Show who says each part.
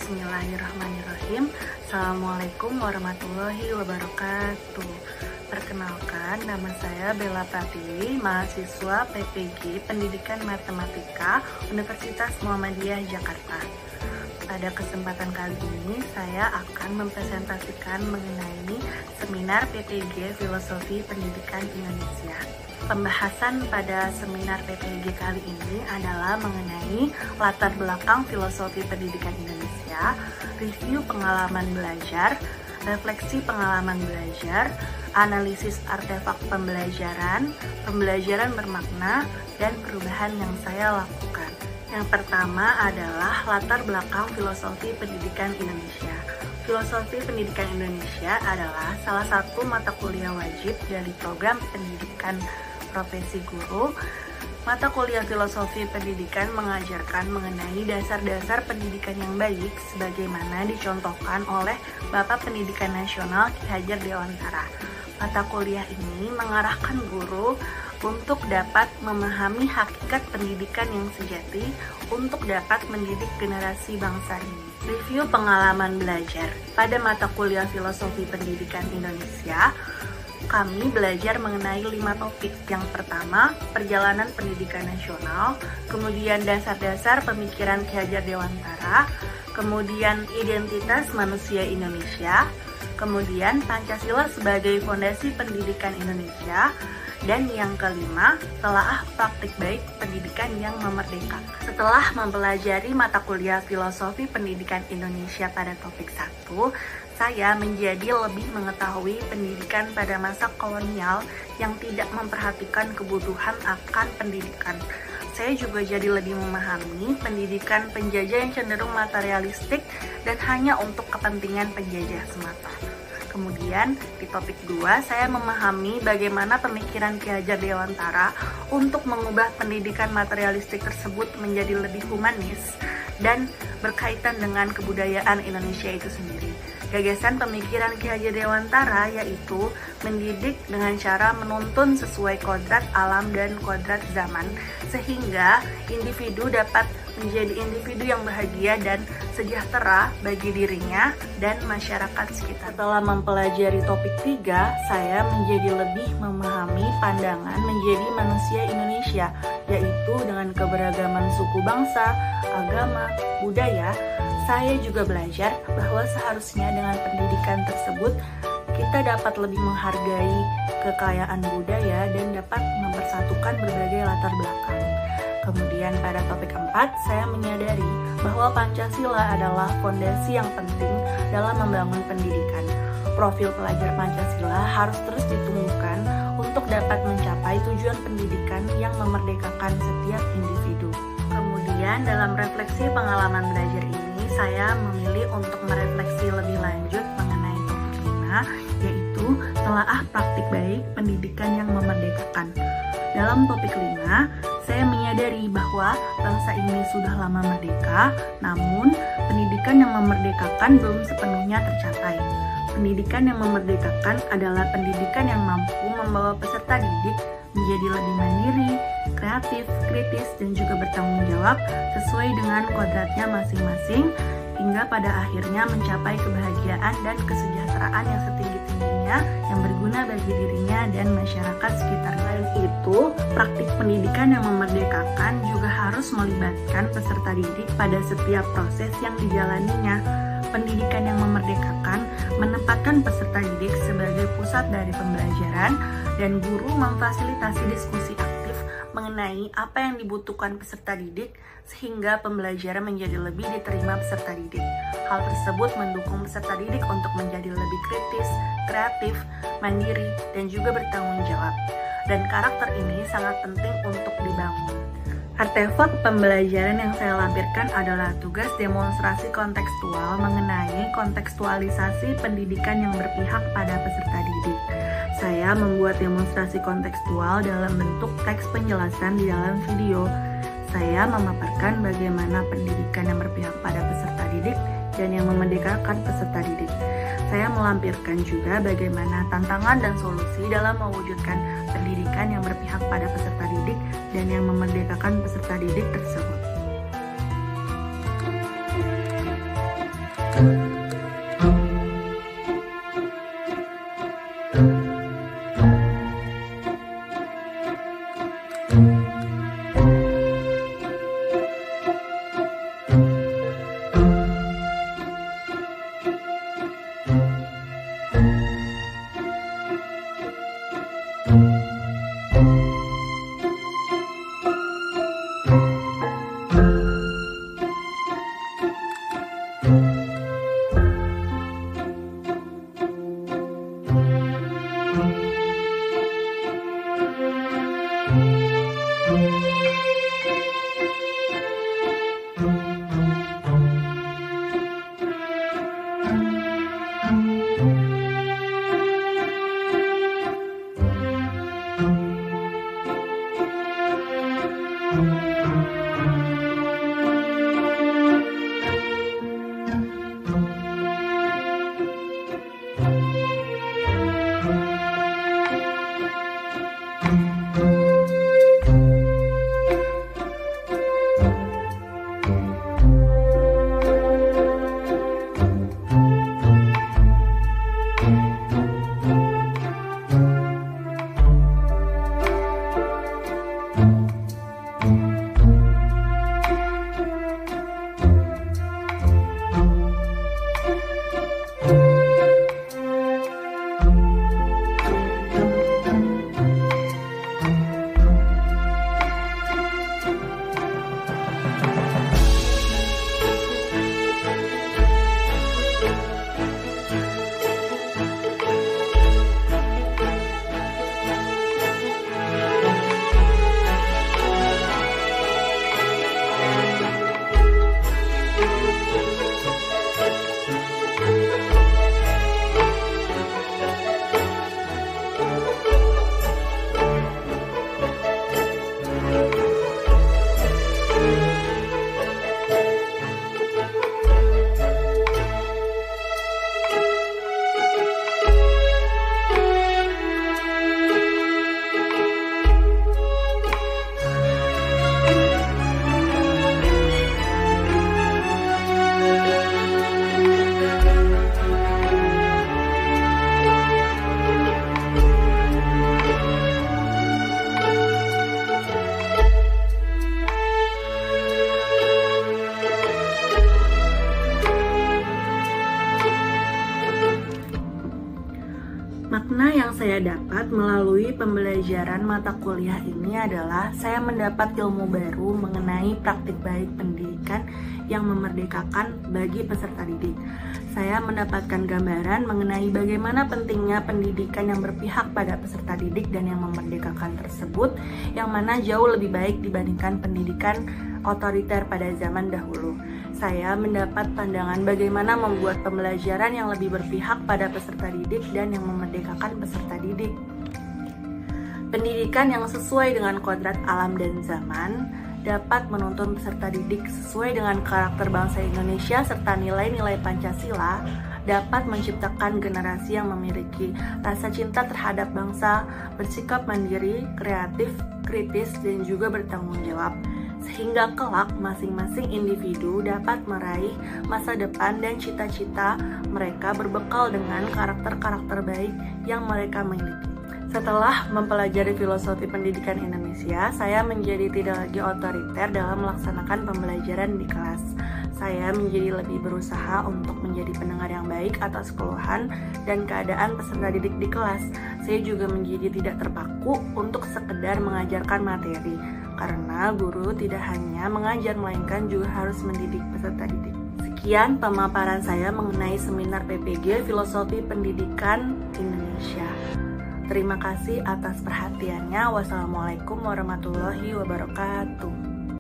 Speaker 1: Bismillahirrahmanirrahim. Assalamualaikum warahmatullahi wabarakatuh. Perkenalkan, nama saya Bella Pratiwi, mahasiswa PPG Pendidikan Matematika Universitas Muhammadiyah Jakarta. Pada kesempatan kali ini, saya akan mempresentasikan mengenai seminar PPG Filosofi Pendidikan Indonesia. Pembahasan pada seminar PPG kali ini adalah mengenai latar belakang filosofi pendidikan Indonesia, review pengalaman belajar, refleksi pengalaman belajar, analisis artefak pembelajaran, pembelajaran bermakna, dan perubahan yang saya lakukan. Yang pertama adalah latar belakang filosofi pendidikan Indonesia. Filosofi pendidikan Indonesia adalah salah satu mata kuliah wajib dari program pendidikan profesi guru. Mata kuliah filosofi pendidikan mengajarkan mengenai dasar-dasar pendidikan yang baik sebagaimana dicontohkan oleh Bapak Pendidikan Nasional Ki Hajar Dewantara. Mata kuliah ini mengarahkan guru untuk dapat memahami hakikat pendidikan yang sejati untuk dapat mendidik generasi bangsa ini. Review pengalaman belajar. Pada mata kuliah filosofi pendidikan Indonesia, kami belajar mengenai 5 topik. Yang pertama, perjalanan pendidikan nasional, kemudian dasar-dasar pemikiran Ki Hajar Dewantara, kemudian identitas manusia Indonesia, kemudian Pancasila sebagai fondasi pendidikan Indonesia, dan yang kelima, telaah praktik baik pendidikan yang memerdeka. Setelah mempelajari mata kuliah filosofi pendidikan Indonesia pada topik 1, saya menjadi lebih mengetahui pendidikan pada masa kolonial yang tidak memperhatikan kebutuhan akan pendidikan. Saya juga jadi lebih memahami pendidikan penjajah yang cenderung materialistik dan hanya untuk kepentingan penjajah semata. Kemudian di topik 2, saya memahami bagaimana pemikiran Ki Hajar Dewantara untuk mengubah pendidikan materialistik tersebut menjadi lebih humanis dan berkaitan dengan kebudayaan Indonesia itu sendiri. Gagasan pemikiran Ki Hajar Dewantara yaitu mendidik dengan cara menuntun sesuai kodrat alam dan kodrat zaman, sehingga individu dapat menjadi individu yang bahagia dan sejahtera bagi dirinya dan masyarakat sekitar. Setelah mempelajari topik 3, saya menjadi lebih memahami pandangan menjadi manusia Indonesia, yaitu dengan keberagaman suku bangsa, agama, budaya. Saya juga belajar bahwa seharusnya dengan pendidikan tersebut kita dapat lebih menghargai kekayaan budaya dan dapat mempersatukan berbagai latar belakang. Kemudian pada topik 4, saya menyadari bahwa Pancasila adalah fondasi yang penting dalam membangun pendidikan. Profil pelajar Pancasila harus terus ditumbuhkan untuk dapat mencapai tujuan pendidikan yang memerdekakan setiap individu. Kemudian dalam refleksi pengalaman belajar ini, saya memilih untuk merefleksi lebih lanjut mengenai topik 5, yaitu telaah praktik baik pendidikan yang memerdekakan. Dalam topik 5, saya menyadari bahwa bangsa ini sudah lama merdeka, namun pendidikan yang memerdekakan belum sepenuhnya tercapai. Pendidikan yang memerdekakan adalah pendidikan yang mampu membawa peserta didik menjadi lebih mandiri, kreatif, kritis, dan juga bertanggung jawab sesuai dengan kodratnya masing-masing, hingga pada akhirnya mencapai kebahagiaan dan kesejahteraan yang setinggi-tingginya yang berguna bagi dirinya dan masyarakat sekitar. Selain itu, praktik pendidikan yang memerdekakan juga harus melibatkan peserta didik pada setiap proses yang dijalaninya. Pendidikan yang memerdekakan menempatkan peserta didik sebagai pusat dari pembelajaran dan guru memfasilitasi diskusi aktif mengenai apa yang dibutuhkan peserta didik sehingga pembelajaran menjadi lebih diterima peserta didik. Hal tersebut mendukung peserta didik untuk menjadi lebih kritis, kreatif, mandiri, dan juga bertanggung jawab. Dan karakter ini sangat penting untuk dibangun. Artefak pembelajaran yang saya lampirkan adalah tugas demonstrasi kontekstual mengenai kontekstualisasi pendidikan yang berpihak pada peserta didik. Saya membuat demonstrasi kontekstual dalam bentuk teks penjelasan di dalam video. Saya memaparkan bagaimana pendidikan yang berpihak pada peserta didik dan yang memerdekakan peserta didik. Saya melampirkan juga bagaimana tantangan dan solusi dalam mewujudkan pendidikan yang berpihak pada peserta didik dan yang memerdekakan peserta didik tersebut. Makna yang saya dapat melalui pembelajaran mata kuliah ini adalah saya mendapat ilmu baru mengenai praktik baik pendidikan yang memerdekakan bagi peserta didik. Saya mendapatkan gambaran mengenai bagaimana pentingnya pendidikan yang berpihak pada peserta didik dan yang memerdekakan tersebut, yang mana jauh lebih baik dibandingkan pendidikan otoriter pada zaman dahulu. Saya mendapat pandangan bagaimana membuat pembelajaran yang lebih berpihak pada peserta didik dan yang memerdekakan peserta didik. Pendidikan yang sesuai dengan kodrat alam dan zaman dapat menuntun peserta didik sesuai dengan karakter bangsa Indonesia serta nilai-nilai Pancasila, dapat menciptakan generasi yang memiliki rasa cinta terhadap bangsa, bersikap mandiri, kreatif, kritis, dan juga bertanggung jawab, sehingga kelak masing-masing individu dapat meraih masa depan dan cita-cita mereka berbekal dengan karakter-karakter baik yang mereka miliki. Setelah mempelajari filosofi pendidikan Indonesia, saya menjadi tidak lagi otoriter dalam melaksanakan pembelajaran di kelas. Saya menjadi lebih berusaha untuk menjadi pendengar yang baik atas keluhan dan keadaan peserta didik di kelas. Saya juga menjadi tidak terpaku untuk sekedar mengajarkan materi, karena guru tidak hanya mengajar melainkan juga harus mendidik peserta didik. Sekian pemaparan saya mengenai seminar PPG Filosofi Pendidikan Indonesia. Terima kasih atas perhatiannya. Wassalamualaikum warahmatullahi wabarakatuh.